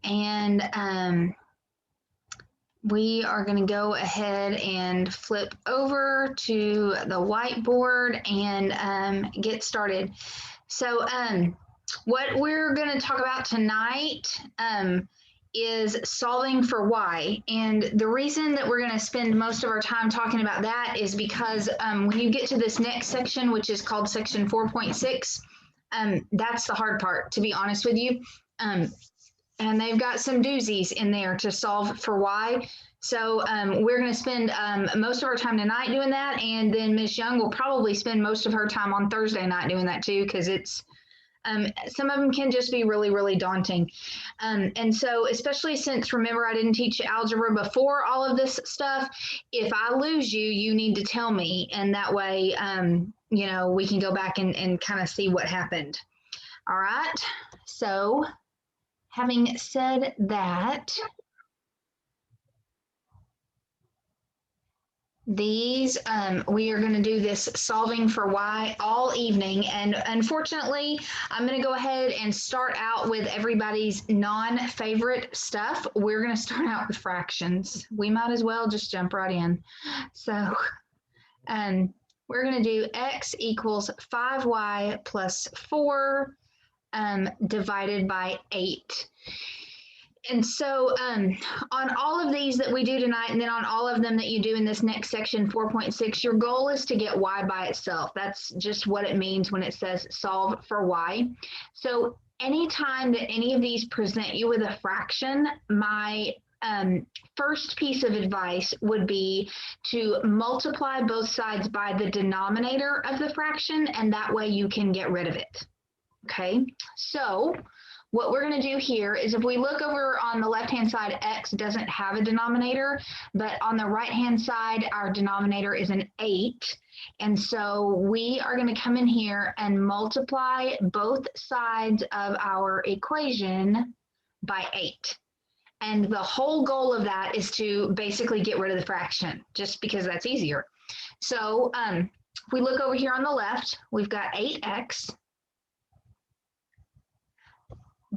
and we are going to go ahead and flip over to the whiteboard and get started. So what we're going to talk about tonight is solving for y. And the reason that we're going to spend most of our time talking about that is because when you get to this next section, which is called section 4.6, that's the hard part, to be honest with you. And they've got some doozies in there to solve for y. So we're going to spend most of our time tonight doing that, and then Miss Young will probably spend most of her time on Thursday night doing that too, because it's some of them can just be really, really daunting. And so, especially since, remember, I didn't teach algebra before all of this stuff, if I lose you, you need to tell me, and that way, you know, we can go back and kind of see what happened. All right, so having said that, these, we are going to do this solving for y all evening. And unfortunately, I'm going to go ahead and start out with everybody's non-favorite stuff. We're going to start out with fractions. We might as well just jump right in. So we're going to do x equals 5y plus 4 divided by 8. And so on all of these that we do tonight, and then on all of them that you do in this next section, 4.6, your goal is to get y by itself. That's just what it means when it says solve for y. So anytime that any of these present you with a fraction, my first piece of advice would be to multiply both sides by the denominator of the fraction, and that way you can get rid of it. Okay, so what we're going to do here is, if we look over on the left-hand side, x doesn't have a denominator, but on the right-hand side, our denominator is an 8. And so we are going to come in here and multiply both sides of our equation by 8. And the whole goal of that is to basically get rid of the fraction, just because that's easier. So if we look over here on the left, we've got 8x.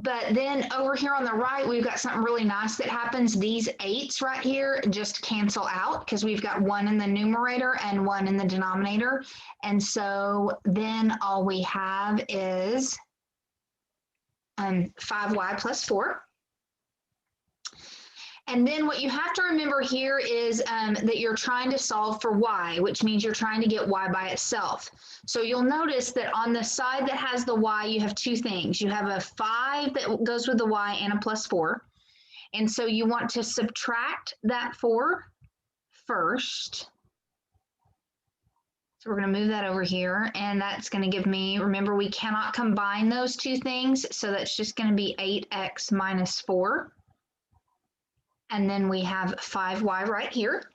But then over here on the right, we've got something really nice that happens. These 8s right here just cancel out because we've got 1 in the numerator and 1 in the denominator. And so then all we have is 5y plus 4. And then what you have to remember here is that you're trying to solve for y, which means you're trying to get y by itself. So you'll notice that on the side that has the y, you have two things. You have a 5 that goes with the y and a plus 4. And so you want to subtract that 4 first. So we're going to move that over here, and that's going to give me, remember, we cannot combine those two things, so that's just going to be 8x minus 4. And then we have 5y right here.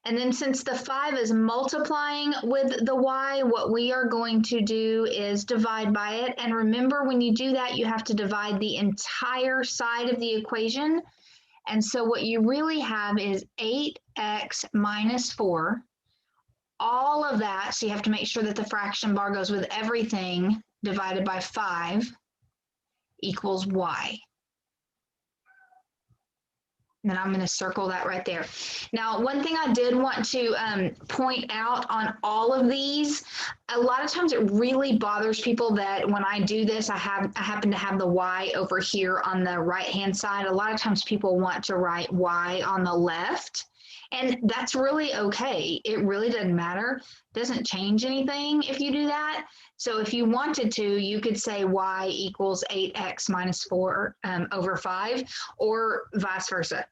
And then since the 5 is multiplying with the y, what we are going to do is divide by it. And remember, when you do that, you have to divide the entire side of the equation. And so what you really have is 8x minus 4. All of that, so you have to make sure that the fraction bar goes with everything, divided by 5 equals y. And then I'm going to circle that right there. Now, one thing I did want to point out on all of these, a lot of times it really bothers people that when I do this, I happen to have the y over here on the right-hand side. A lot of times people want to write y on the left, and that's really okay. It really doesn't matter. It doesn't change anything if you do that. So if you wanted to, you could say y equals 8x minus 4 over 5, or vice versa.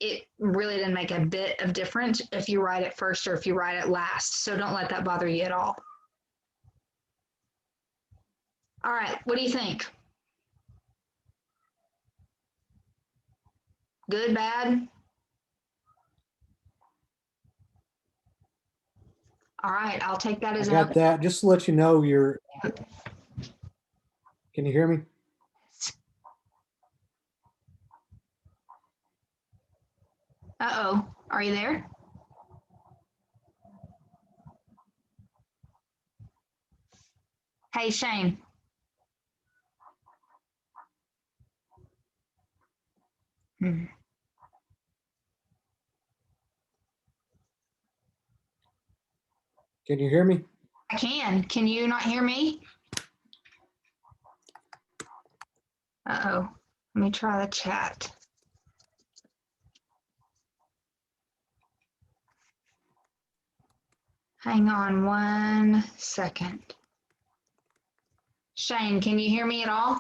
It really doesn't make a bit of difference if you write it first or if you write it last. So don't let that bother you at all. All right, what do you think? Good, bad? All right, I'll take that as I got that. Just to let you know, can you hear me? Uh-oh, are you there? Hey, Shane. Hmm. Can you hear me? I can. Can you not hear me? Uh-oh. Let me try the chat. Hang on 1 second. Shane, can you hear me at all?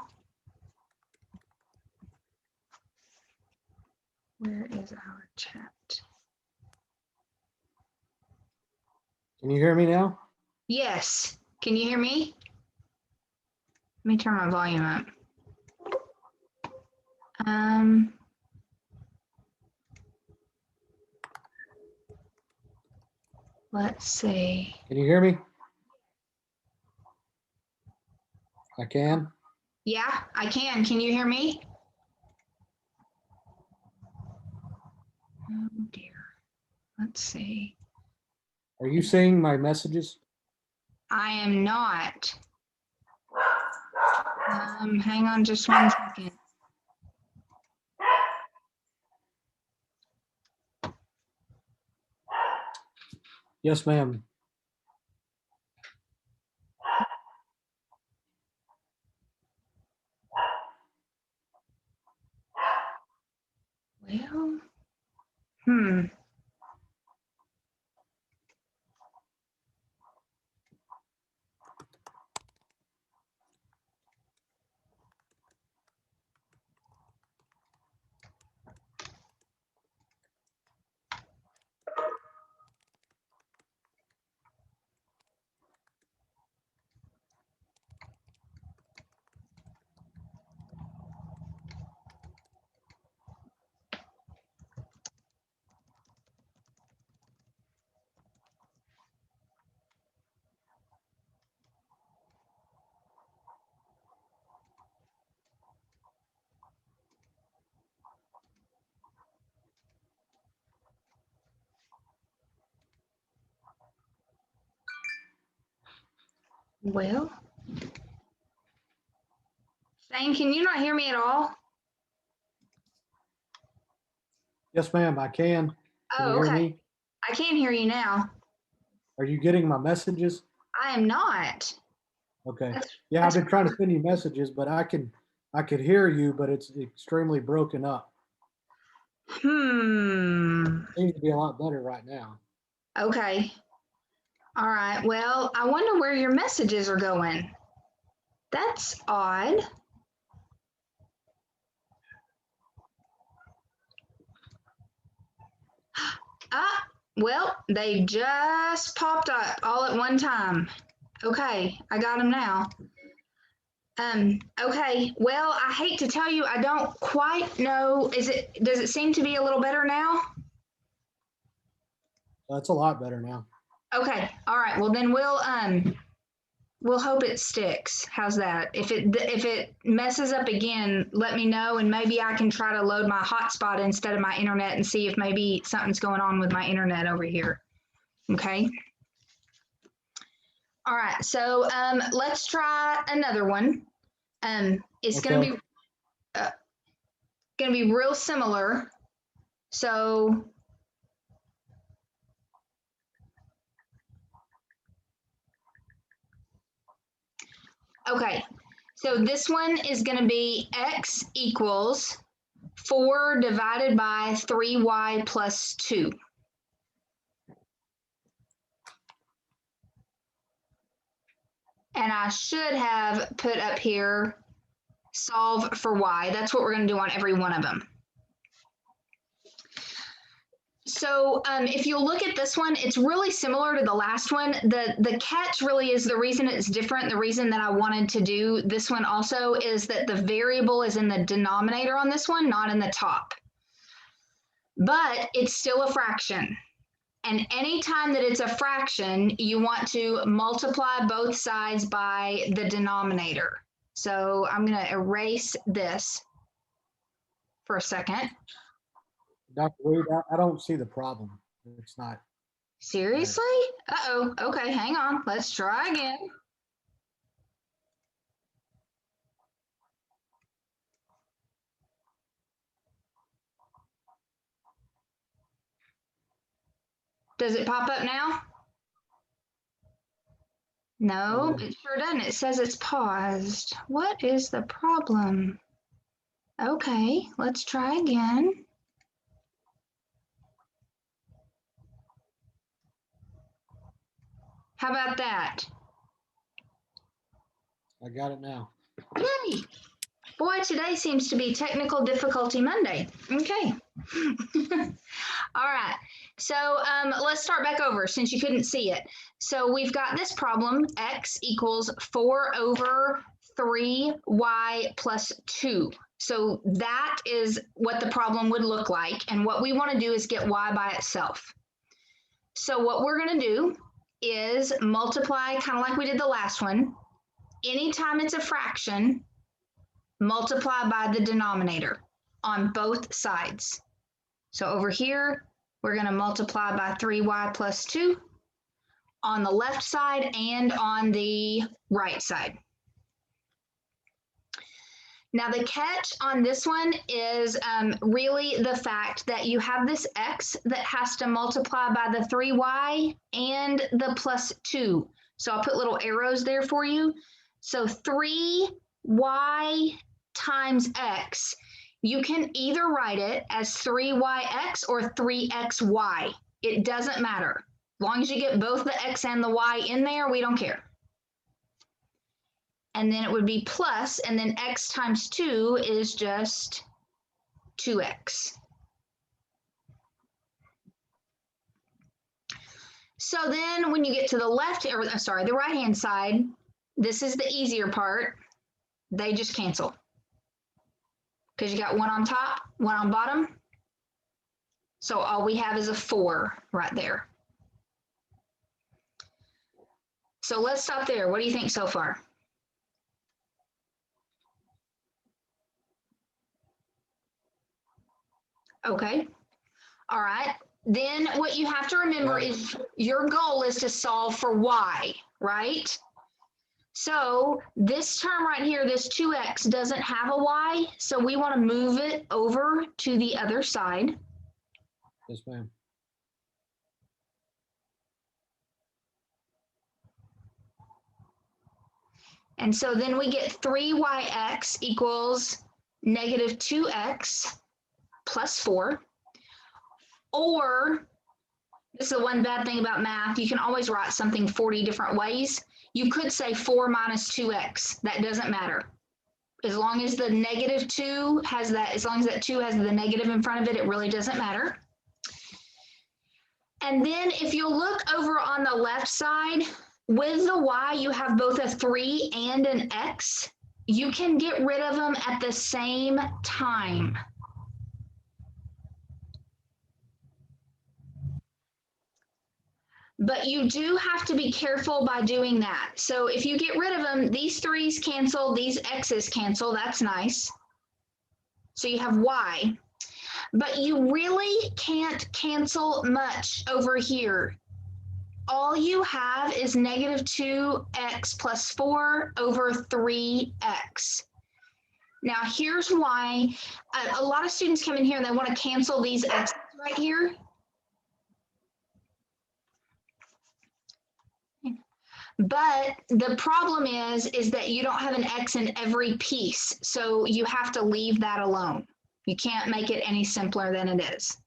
Where is our chat? Can you hear me now? Yes. Can you hear me? Let me turn my volume up. Let's see. Can you hear me? I can. Yeah, I can. Can you hear me? Oh dear. Let's see. Are you seeing my messages? I am not. Hang on just 1 second. Yes, ma'am. Well, well. Shane, can you not hear me at all? Yes, ma'am, I can. Can you Oh, hear okay. me? I can hear you now. Are you getting my messages? I am not. Okay. That's, Yeah, I've that's been trying to send you messages, but I could hear you, but it's extremely broken up. Seems to be a lot better right now. Okay. All right. Well, I wonder where your messages are going. That's odd. Ah, well, they just popped up all at one time. Okay, I got them now. Okay. Well, I hate to tell you, I don't quite know. Does it seem to be a little better now? That's a lot better now. Okay. All right. Well, then we'll hope it sticks. How's that? If it messes up again, let me know, and maybe I can try to load my hotspot instead of my internet and see if maybe something's going on with my internet over here. Okay. All right. So let's try another one. It's Okay. gonna be real similar. So okay. So this one is going to be x equals 4 divided by 3y plus 2. And I should have put up here solve for y. That's what we're going to do on every one of them. So if you look at this one, it's really similar to the last one. The catch really is the reason it's different. The reason that I wanted to do this one also is that the variable is in the denominator on this one, not in the top. But it's still a fraction. And anytime that it's a fraction, you want to multiply both sides by the denominator. So I'm going to erase this for a second. Dr. Reed, I don't see the problem. It's not. Seriously? Uh-oh. Okay, hang on. Let's try again. Does it pop up now? No, it sure doesn't. It says it's paused. What is the problem? Okay, let's try again. How about that? I got it now. Yay! Boy, today seems to be Technical Difficulty Monday. Okay. All right. So let's start back over since you couldn't see it. So we've got this problem, x equals 4 over 3y plus 2. So that is what the problem would look like. And what we want to do is get y by itself. So what we're going to do is multiply, kind of like we did the last one. Anytime it's a fraction, multiply by the denominator on both sides. So over here, we're going to multiply by 3y plus 2 on the left side and on the right side. Now the catch on this one is really the fact that you have this x that has to multiply by the 3y and the plus 2. So I'll put little arrows there for you. So 3y times x, you can either write it as 3yx or 3xy. It doesn't matter. As long as you get both the x and the y in there, we don't care. And then it would be plus, and then x times 2 is just 2x. So then when you get to the left, or sorry, the right-hand side, this is the easier part. They just cancel. Because you got one on top, one on bottom. So all we have is a 4 right there. So let's stop there. What do you think so far? Okay. All right. Then what you have to remember is your goal is to solve for y, right? So this term right here, this 2x doesn't have a y, so we want to move it over to the other side. Yes, ma'am. And so then we get 3yx equals negative 2x plus 4. Or, this is the one bad thing about math, you can always write something 40 different ways. You could say 4 minus 2x. That doesn't matter. As long as the negative 2 has that, as long as that 2 has the negative in front of it, it really doesn't matter. And then if you'll look over on the left side, with the y, you have both a 3 and an x. You can get rid of them at the same time. But you do have to be careful by doing that. So if you get rid of them, these 3's cancel, these x's cancel. That's nice. So you have y. But you really can't cancel much over here. All you have is negative 2x plus 4 over 3x. Now here's why a lot of students come in here and they want to cancel these x's right here. But the problem is that you don't have an x in every piece. So you have to leave that alone. You can't make it any simpler than it is.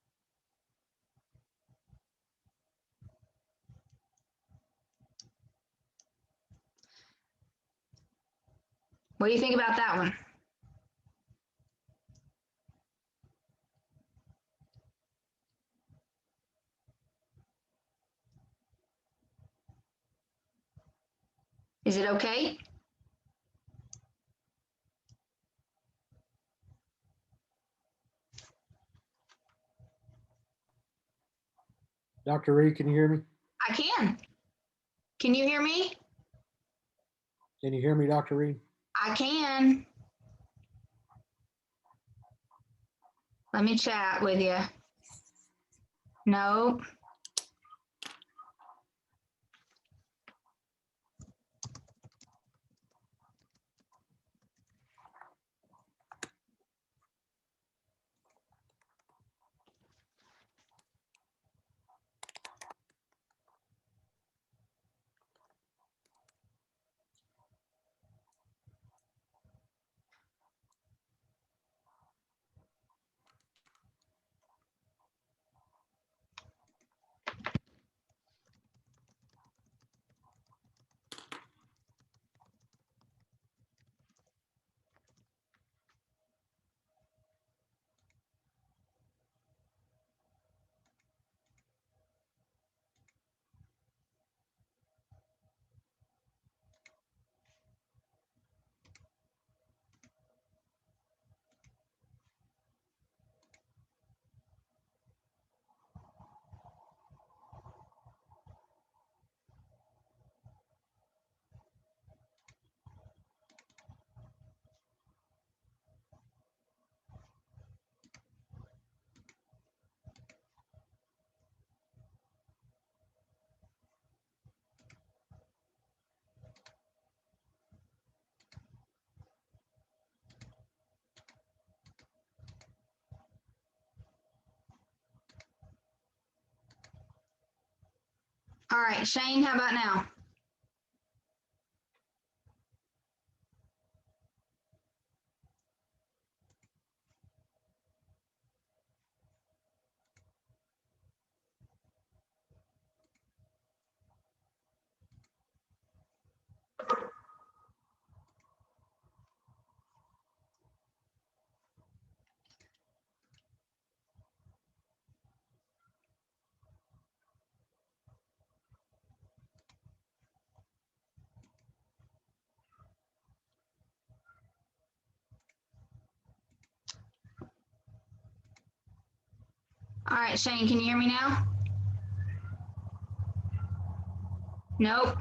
What do you think about that one? Is it okay? Dr. Reed, can you hear me? I can. Can you hear me? Can you hear me, Dr. Reed? I can. Let me chat with you. No. All right, Shane, how about now? All right, Shane, can you hear me now? Nope.